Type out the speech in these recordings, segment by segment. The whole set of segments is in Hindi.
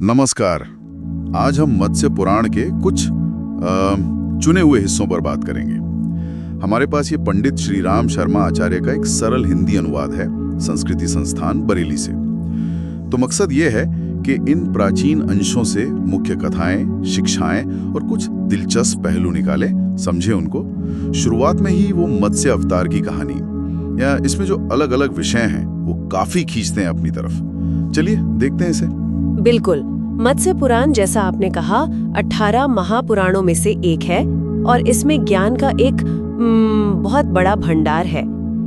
नमस्कार। आज हम मत्स्य पुराण के कुछ चुने हुए हिस्सों पर बात करेंगे। हमारे पास ये पंडित श्री राम शर्मा आचार्य का एक सरल हिंदी अनुवाद है संस्कृति संस्थान बरेली से। तो मकसद ये है कि इन प्राचीन अंशों से मुख्य कथाएं, शिक्षाएं और कुछ दिलचस्प पहलू निकाले, समझे उनको। शुरुआत में ही वो मत्स्य अवतार की कहानी या इसमें जो अलग अलग विषय हैं वो काफी खींचते हैं अपनी तरफ। चलिए देखते हैं इसे। बिल्कुल। मत्स्य पुराण, जैसा आपने कहा, 18 महापुराणों में से एक है और इसमें ज्ञान का एक बहुत बड़ा भंडार है।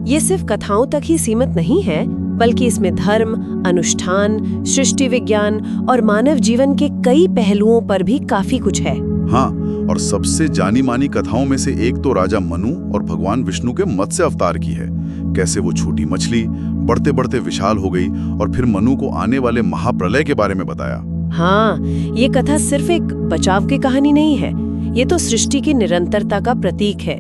ये सिर्फ कथाओं तक ही सीमित नहीं है, बल्कि इसमें धर्म, अनुष्ठान, सृष्टि विज्ञान और मानव जीवन के कई पहलुओं पर भी काफी कुछ है। हाँ, और सबसे जानी मानी कथाओं में से एक तो राजा मनु और भगवान विष्णु के मत्स्य अवतार की है। कैसे वो छोटी मछली बढ़ते बढ़ते विशाल हो गई और फिर मनु को आने वाले महाप्रलय के बारे में बताया। हाँ, ये कथा सिर्फ एक बचाव की कहानी नहीं है, ये तो सृष्टि की निरंतरता का प्रतीक है।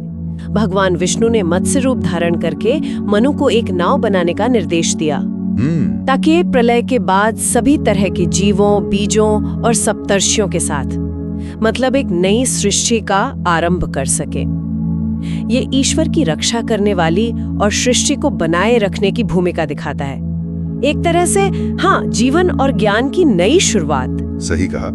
भगवान विष्णु ने मत्स्य रूप धारण करके मनु को एक नाव बनाने का निर्देश दिया, ताकि प्रलय के बाद सभी तरह के जीवों, बीजों और सप्तर्षियों के साथ, मतलब एक नई सृष्टि का आरंभ कर सके। ये ईश्वर की रक्षा करने वाली और सृष्टि को बनाए रखने की भूमिका दिखाता है। एक तरह से हाँ, जीवन और ज्ञान की नई शुरुआत। सही कहा।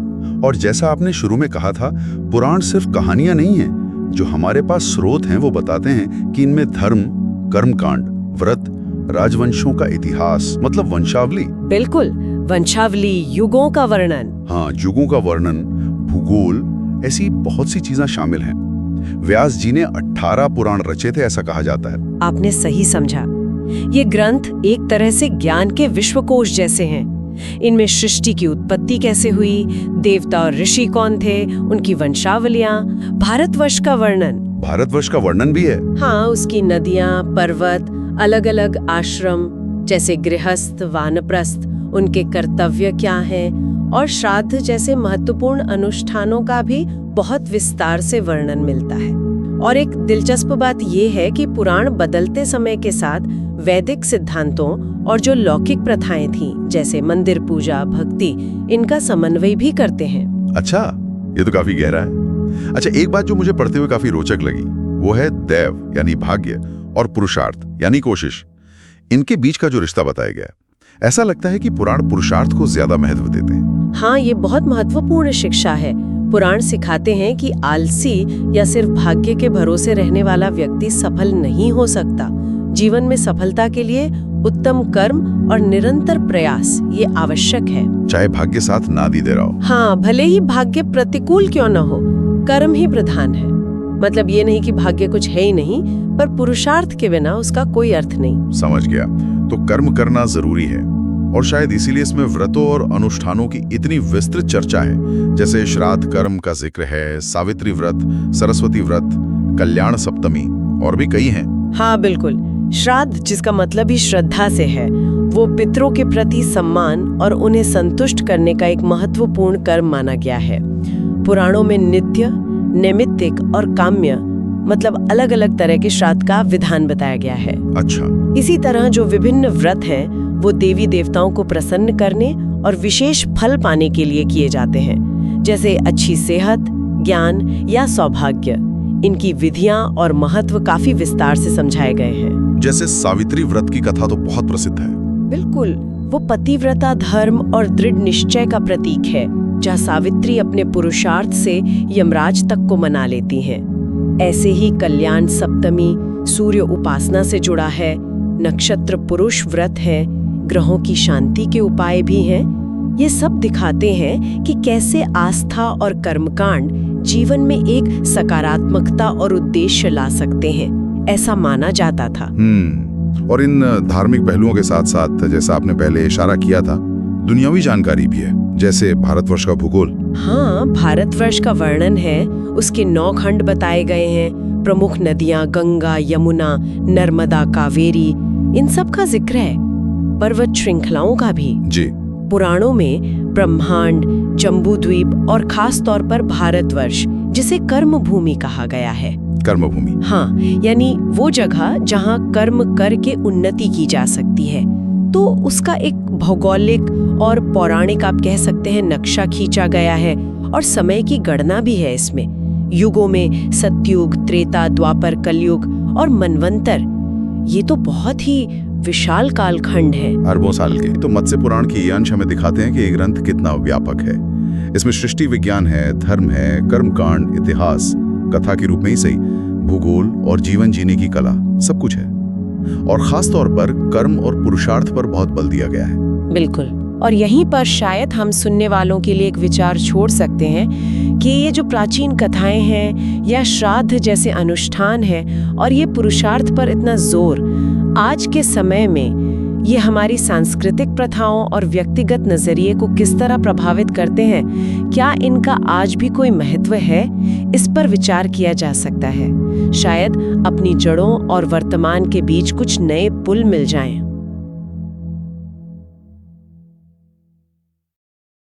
और जैसा आपने शुरू में कहा था, पुराण सिर्फ कहानियां नहीं हैं। जो हमारे पास स्रोत हैं वो बताते हैं कि इनमें धर्म, कर्मकांड, व्रत, राजवंशों का इतिहास, मतलब वंशावली। बिल्कुल, वंशावली, युगों का वर्णन। हाँ, युगों का वर्णन, भूगोल, ऐसी बहुत सी चीजें शामिल हैं। व्यास जी ने 18 पुराण रचे थे, ऐसा कहा जाता है। आपने सही समझा। ये ग्रंथ एक तरह से ज्ञान के विश्वकोश जैसे हैं। इनमें सृष्टि की उत्पत्ति कैसे हुई, देवता और ऋषि कौन थे, उनकी वंशावलियां, भारतवर्ष का वर्णन। भारतवर्ष का वर्णन भी है? हाँ, उसकी नदियां, पर्वत, अलग अलग आश्रम जैसे गृहस्थ, वानप्रस्थ, उनके कर्तव्य क्या हैं, और श्राद्ध जैसे महत्वपूर्ण अनुष्ठानों का भी बहुत विस्तार से वर्णन मिलता है। और एक दिलचस्प बात यह है कि पुराण बदलते समय के साथ वैदिक सिद्धांतों और जो लौकिक प्रथाएं थीं, जैसे मंदिर पूजा, भक्ति, इनका समन्वय भी करते हैं। अच्छा, ये तो काफी गहरा है। अच्छा, एक बात जो मुझे पढ़ते हुए काफी रोचक लगी वो है दैव यानी भाग्य और पुरुषार्थ यानी कोशिश। इनके बीच का जो रिश्ता बताया गया, ऐसा लगता है कि पुराण पुरुषार्थ को ज्यादा महत्व देते हैं। हाँ, ये बहुत महत्वपूर्ण शिक्षा है। पुराण सिखाते हैं कि आलसी या सिर्फ भाग्य के भरोसे रहने वाला व्यक्ति सफल नहीं हो सकता। जीवन में सफलता के लिए उत्तम कर्म और निरंतर प्रयास ये आवश्यक है, चाहे भाग्य साथ ना दी दे रहा हो। हाँ, भले ही भाग्य प्रतिकूल क्यों न हो, कर्म ही प्रधान है। मतलब ये नहीं कि भाग्य कुछ है ही नहीं, पर पुरुषार्थ के बिना उसका कोई अर्थ नहीं। समझ गया। तो कर्म करना जरूरी है और शायद इसीलिए इसमें व्रतों और अनुष्ठानों की इतनी विस्तृत चर्चा है। जैसे श्राद्ध कर्म का जिक्र है, सावित्री व्रत, सरस्वती व्रत, कल्याण सप्तमी और भी कई हैं। हाँ बिल्कुल। श्राद्ध, जिसका मतलब ही श्रद्धा से है, वो पितरों के प्रति सम्मान और उन्हें संतुष्ट करने का एक महत्वपूर्ण कर्म माना गया है। पुराणों में नित्य, नैमित्तिक और काम्य, मतलब अलग अलग तरह के श्राद्ध का विधान बताया गया है। अच्छा। इसी तरह जो विभिन्न व्रत हैं, वो देवी देवताओं को प्रसन्न करने और विशेष फल पाने के लिए किए जाते हैं, जैसे अच्छी सेहत, ज्ञान या सौभाग्य। इनकी विधियां और महत्व काफी विस्तार से समझाए गए हैं। जैसे सावित्री व्रत की कथा तो बहुत प्रसिद्ध है। बिल्कुल, वो पतिव्रता धर्म और दृढ़ निश्चय का प्रतीक है, जहाँ सावित्री अपने पुरुषार्थ से यमराज तक को मना लेती हैं। ऐसे ही कल्याण सप्तमी सूर्य उपासना से जुड़ा है, नक्षत्र पुरुष व्रत है, ग्रहों की शांति के उपाय भी हैं। ये सब दिखाते हैं कि कैसे आस्था और कर्मकांड जीवन में एक सकारात्मकता और उद्देश्य ला सकते हैं, ऐसा माना जाता था। और इन धार्मिक पहलुओं के साथ साथ, जैसा आपने पहले इशारा किया था, दुनियावी जानकारी भी है, जैसे भारतवर्ष का भूगोल। हाँ, भारतवर्ष का वर्णन है, उसके 9 खंड बताए गए हैं। प्रमुख नदियां गंगा, यमुना, नर्मदा, कावेरी, इन सब का जिक्र है। पर्वत श्रृंखलाओं का भी। जी। पुराणों में ब्रह्मांड, जम्बूद्वीप और खास तौर पर भारतवर्ष, जिसे कर्म भूमि कहा गया है। कर्म भूमि? हाँ, यानी वो जगह जहाँ कर्म करके उन्नति की जा सकती है। तो उसका एक भौगोलिक और पौराणिक आप कह सकते हैं नक्शा खींचा गया है और समय की गणना भी है इसमें। युगों में सतयुग, त्रेता, द्वापर, कलयुग और मनवंतर, ये तो बहुत ही विशाल कालखंड है। अरबों साल के। तो मत्स्य पुराण के ये अंश हमें दिखाते हैं कि ये ग्रंथ कितना व्यापक है। इसमें सृष्टि विज्ञान है, धर्म है, कर्मकांड, इतिहास, कथा के रूप में ही सही, भूगोल और जीवन जीने की कला, सब कुछ है। और खास तौर पर कर्म और पुरुषार्थ पर बहुत बल दिया गया है। बिल्कुल। और यहीं पर शायद हम सुनने वालों के लिए एक विचार छोड़ सकते हैं कि ये जो प्राचीन कथाएं हैं या श्राद्ध जैसे अनुष्ठान हैं और ये पुरुषार्थ पर इतना जोर, आज के समय में ये हमारी सांस्कृतिक प्रथाओं और व्यक्तिगत नजरिए को किस तरह प्रभावित करते हैं? क्या इनका आज भी कोई महत्व है? इस पर विचार किया जा सकता है। शायद अपनी जड़ों और वर्तमान के बीच कुछ नए पुल मिल जाएं।